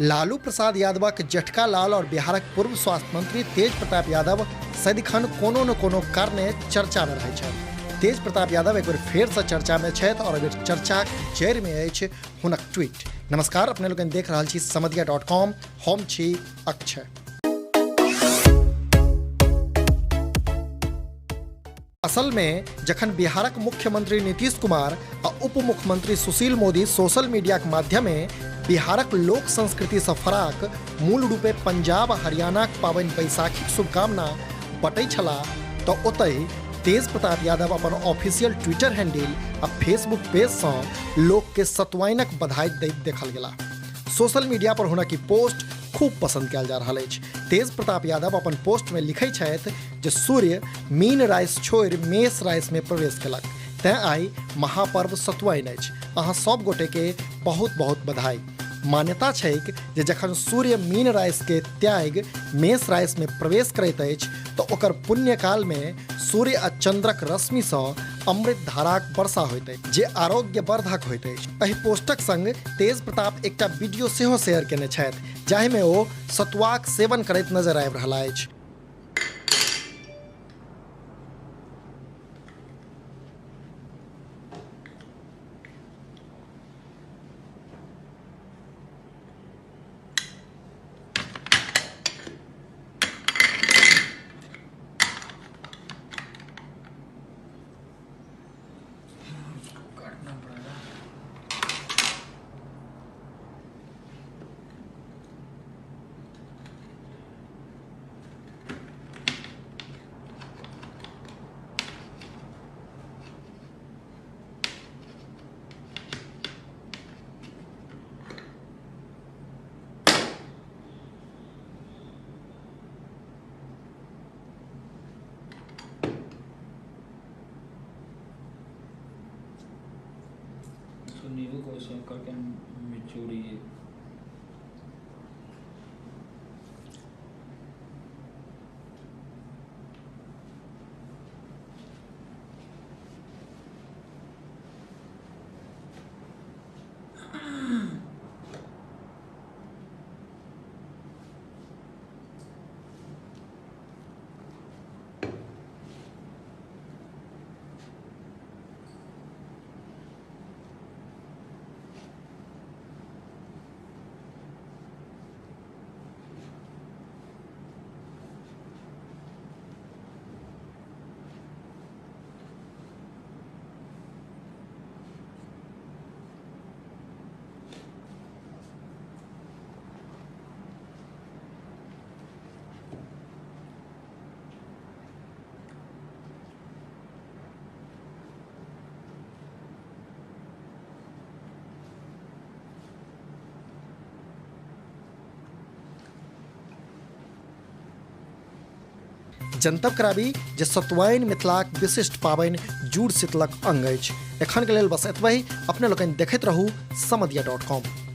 लालू प्रसाद यादवक जेठका लाल और बिहारक पूर्व स्वास्थ्य मंत्री तेज प्रताप यादव सदिखन कोनो न कोनो कारणे चर्चा में रहै छथि। तेज प्रताप यादव एक बार फेर से चर्चा में छथि और अगर चर्चा जड़ में अछि हुनक ट्वीट। नमस्कार, अपने लोगन देख रहल छी Samadia.com, हम छी अक्षय। असल में जखन बिहारक मुख्यमंत्री नीतीश कुमार आ उप मुख्यमंत्री सुशील मोदी सोशल मीडिया के माध्यमे बिहारक लोक संस्कृति से फराक मूल रूपे पंजाब हरियाणा पाबनि बैसाखी शुभकामना बटै छलाह तऽ ओतहि तेज प्रताप यादव अपन ऑफिशियल ट्विटर हैंडल आ फेसबुक पेज से लोक के सतुआइनक बधाई दैत देखल गेला। सोशल मीडिया पर हुनक ई पोस्ट खूब पसंद कयल जा रहल अछि। तेज प्रताप यादव अपन पोस्ट में लिखै छथि जे सूर्य मीन राशि छोड़ि मेष राशि में प्रवेश केलक, तें आई महापर्व सतुआइन अछि। अहाँ सब गोटे के बहुत बहुत बधाई। मान्यता छै जे जखन सूर्य मीन राशि के त्याग मेष राशि में प्रवेश करैत अछि तऽ ओकर पुण्य काल में सूर्य आ चंद्रक रश्मि सँ अमृत धाराक वर्षा होइत अछि जे आरोग्यवर्धक होइत अछि। एहि पोस्टक संग तेज प्रताप एकटा वीडियो सेहो शेयर केने छथि जाहि में ओ सतुआक सेवन करैत नजर आबि रहल अछि। नींबू को सेव करके निचोड़िए। जनतब कराबी जे सतुआइन मिथिलाक विशिष्ट पाबनि जुड़शीतलक अंग अछि। एखन के लेल बस एतबहि। अपने लोकनि देखैत रहू Samadia.com।